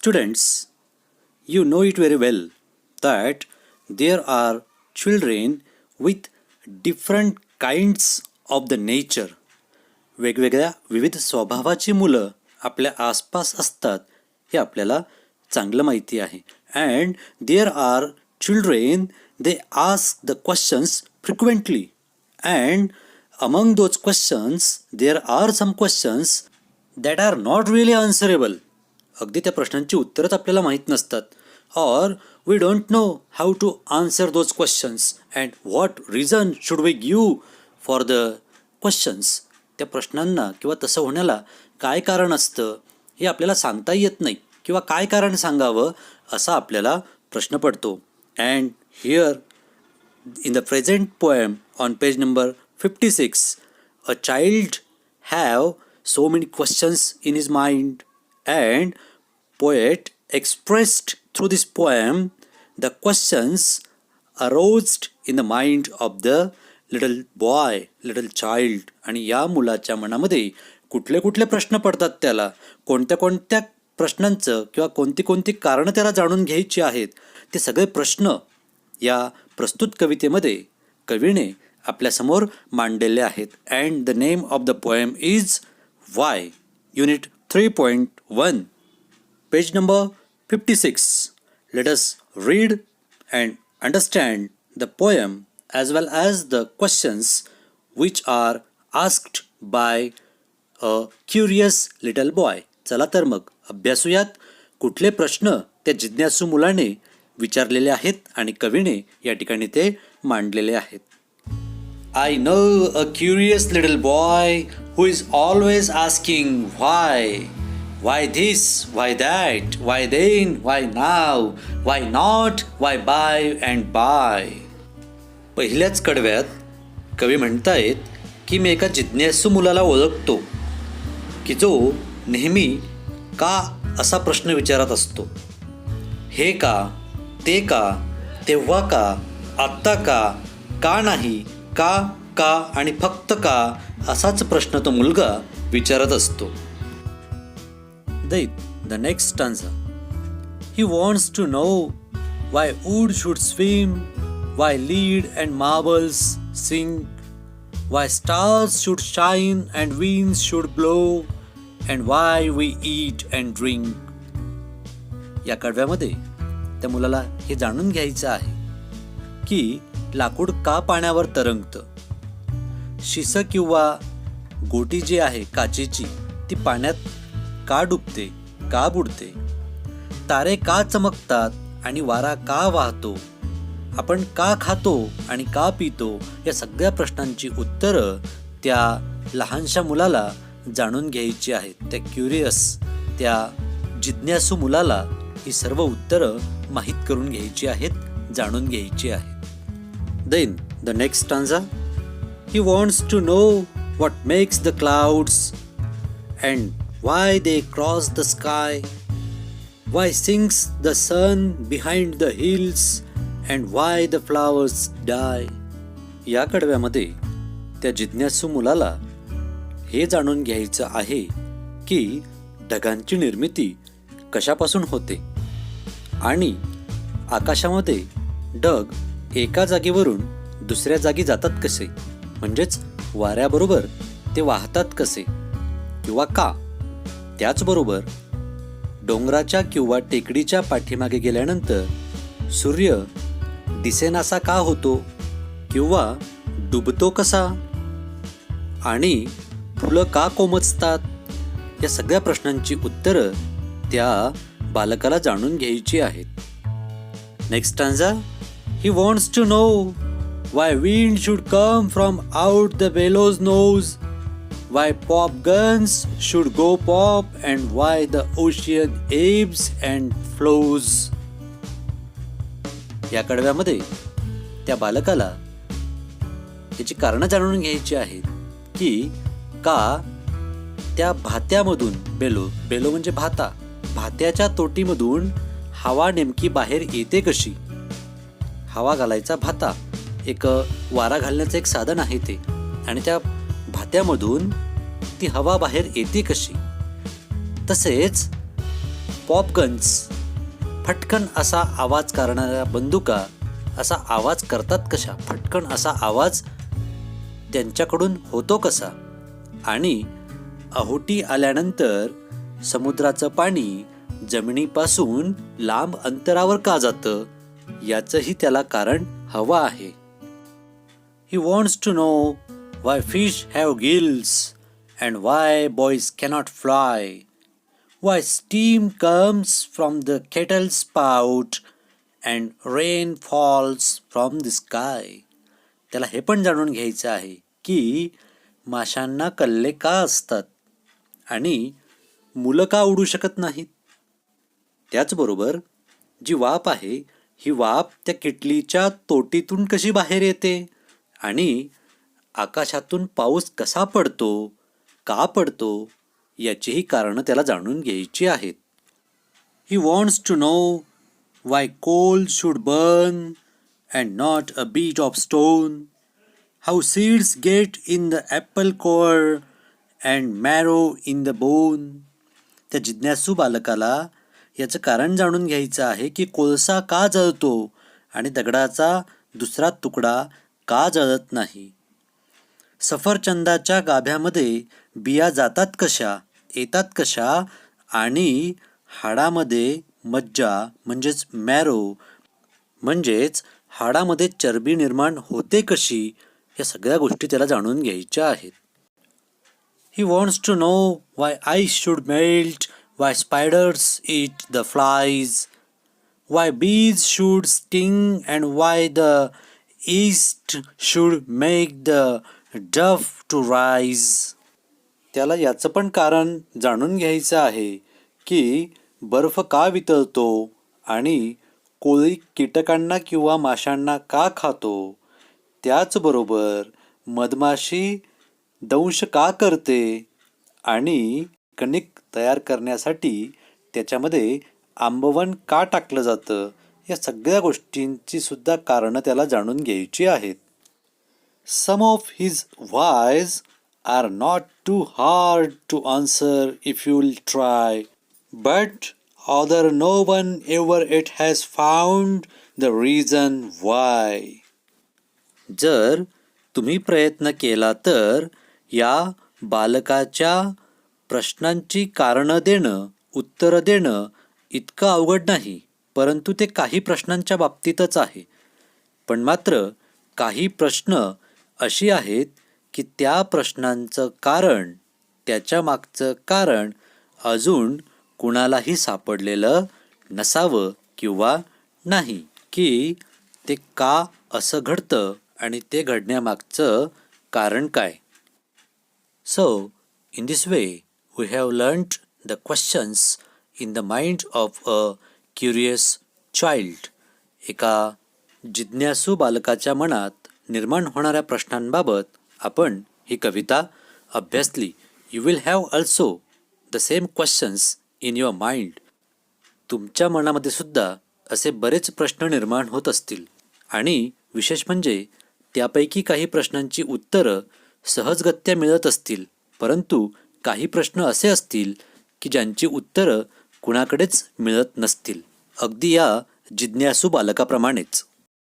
Students, you know it very well that there are children with different kinds of the nature. वेगवेगळ्या विविध स्वभावाची मुलं आपल्या आसपास असतात हे आपल्याला चांगलं माहिती आहे. And there are children, they ask the questions frequently. And among those questions, there are some questions that are not really answerable. अगदी त्या प्रश्नांची उत्तरच आपल्याला माहीत नसतात. Or we don't know how to answer those questions and what reason should we give for the questions. त्या प्रश्नांना किंवा तसं होण्याला काय कारण असतं हे आपल्याला सांगता येत नाही किंवा काय कारण सांगावं असा आपल्याला प्रश्न पडतो. And here in the present poem on page number 56, a child have so many questions in his mind, and poet expressed through this poem the questions arose in the mind of the little boy, little child. आणि या मुलाच्या मनामध्ये कुठले कुठले प्रश्न पडतात, त्याला कोणत्या कोणत्या प्रश्नांचं किंवा कोणती कोणती कारणं त्याला जाणून घ्यायची आहेत, ते सगळे प्रश्न या प्रस्तुत कवितेमध्ये कवीने आपल्यासमोर मांडलेले आहेत. And the name of the poem is why. Unit 3.1, page number 56. Let us read and understand the poem as well as the questions which are asked by a curious little boy. चला तर मग अभ्यासूयात कुठले प्रश्न त्या जिज्ञासू मुलाने विचारलेले आहेत आणि कवीने या ठिकाणी ते मांडलेले आहेत. I know a curious little boy who is always asking why. Why this? Why that? Why then? Why now? Why not? Why by and by? पहिल्याच कडव्यात कवी म्हणतायत की मी एका जिज्ञासू मुलाला ओळखतो की जो नेहमी का असा प्रश्न विचारत असतो. हे का, ते का, तेव्हा का, आत्ता का नाही, का आणि फक्त का असाच प्रश्न तो मुलगा विचारत असतो. The next stanza. He wants to know why wood should swim, why lead and marbles sing, why stars should shine and winds should blow, and why we eat and drink. या कडव्यामध्ये त्या मुलाला हे जाणून घ्यायचं आहे की लाकूड का पाण्यावर तरंगतं, शिस किंवा गोटी जी आहे काचेची ती पाण्यात का डुबते, का बुडते, तारे का चमकतात आणि वारा का वाहतो, आपण का खातो आणि का पितो, या सगळ्या प्रश्नांची उत्तरं त्या लहानशा मुलाला जाणून घ्यायची आहेत. त्या क्युरियस, त्या जिज्ञासू मुलाला ही सर्व उत्तरं माहीत करून घ्यायची आहेत, जाणून घ्यायची आहेत. Then the next stanza. He wants to know what makes the clouds and why they cross the sky, why sinks the sun behind the hills and why the flowers die. या कडव्यामध्ये त्या जिज्ञासू मुलाला हे जाणून घ्यायचं आहे की ढगांची निर्मिती कशापासून होते आणि आकाशामध्ये ढग एका जागेवरून दुसऱ्या जागी जातात कसे, म्हणजेच वाऱ्याबरोबर ते वाहतात कसे किंवा का. त्याचबरोबर डोंगराच्या किंवा टेकडीच्या पाठीमागे गेल्यानंतर सूर्य दिसेनासा का होतो किंवा डुबतो कसा आणि फुलं का कोमजतात, या सगळ्या प्रश्नांची उत्तरं त्या बालकाला जाणून घ्यायची आहेत. Next stanza. He wants to know why wind should come from out the bellows nose, why pop guns should go pop, and why the ocean ebbs and flows. या कडव्यामध्ये त्या बालकाला याची कारणं जाणून घ्यायची आहेत की का त्या भात्यामधून बेलो म्हणजे भात्याच्या तोटीमधून हवा नेमकी बाहेर येते कशी. हवा घालायचा भाता एक वारा घालण्याचं एक साधन आहे ते, आणि त्या भात्यामधून ती हवा बाहेर येते कशी. तसेच पॉपगन्स, फटकन असा आवाज करणाऱ्या बंदुका असा आवाज करतात कशा, फटकन असा आवाज त्यांच्याकडून होतो कसा, आणि ओहोटी आल्यानंतर समुद्राचं पाणी जमिनीपासून लांब अंतरावर का जातं, याचंही त्याला कारण हवं आहे. He wants to know why fish have gills and why boys cannot fly, why steam comes from the kettle spout and rain falls from the sky. त्याला हे पण जाणून घ्यायचं आहे की माशांना कल्ले का असतात आणि मुलं का उडू शकत नाहीत. त्याचबरोबर जी वाफ आहे ही वाफ त्या किटलीच्या तोटीतून कशी बाहेर येते आणि आकाशातून पाऊस कसा पडतो, का पडतो, याचीही कारणं त्याला जाणून घ्यायची आहेत. He wants to know why coal should burn and not a bit of stone, how seeds get in the apple core and marrow in the bone. त्या जिज्ञासू बालकाला याचं कारण जाणून घ्यायचं आहे की कोळसा का जळतो आणि दगडाचा दुसरा तुकडा का जळत नाही. सफरचंदाच्या गाभ्यामध्ये बिया जातात कशा, येतात कशा, आणि हाडामध्ये मज्जा म्हणजेच मॅरो म्हणजेच हाडामध्ये चरबी निर्माण होते कशी, या सगळ्या गोष्टी त्याला जाणून घ्यायच्या आहेत. He wants to know why ice should melt, why spiders eat the flies, why bees should sting and why the yeast should make the dough to rise. त्याला याचं पण कारण जाणून घ्यायचं आहे की बर्फ का वितळतो आणि कोळी कीटकांना किंवा माशांना का खातो. त्याचबरोबर मधमाशी दंश का करते आणि कणिक तयार करण्यासाठी त्याच्यामध्ये आंबवन का टाकलं जातं, या सगळ्या गोष्टींची सुद्धा कारणं त्याला जाणून घ्यायची आहेत. Some of his whys are not too hard to answer if you'll try, but other no one ever yet has found the reason why. जर तुम्ही प्रयत्न केला तर या बालकाच्या प्रश्नांची कारणं देणं, उत्तरं देणं इतकं अवघड नाही, परंतु ते काही प्रश्नांच्या बाबतीतच आहे. पण मात्र काही प्रश्न अशी आहेत की त्या प्रश्नांचं कारण, त्याच्या मागचं कारण अजून कुणालाही सापडलेलं नसावं किंवा नाही की ते का असं घडतं आणि ते घडण्यामागचं कारण काय. So, in this way, we have learnt the questions in the mind of a curious child. एका जिज्ञासू बालकाच्या मनात निर्माण होणाऱ्या प्रश्नांबाबत आपण ही कविता अभ्यासली. You will have also the same questions in your mind. तुमच्या मनामध्ये सुद्धा असे बरेच प्रश्न निर्माण होत असतील आणि विशेष म्हणजे त्यापैकी काही प्रश्नांची उत्तरं सहजगत्या मिळत असतील, परंतु काही प्रश्न असे असतील की ज्यांची उत्तरं कुणाकडेच मिळत नसतील, अगदी या जिज्ञासू बालकाप्रमाणेच.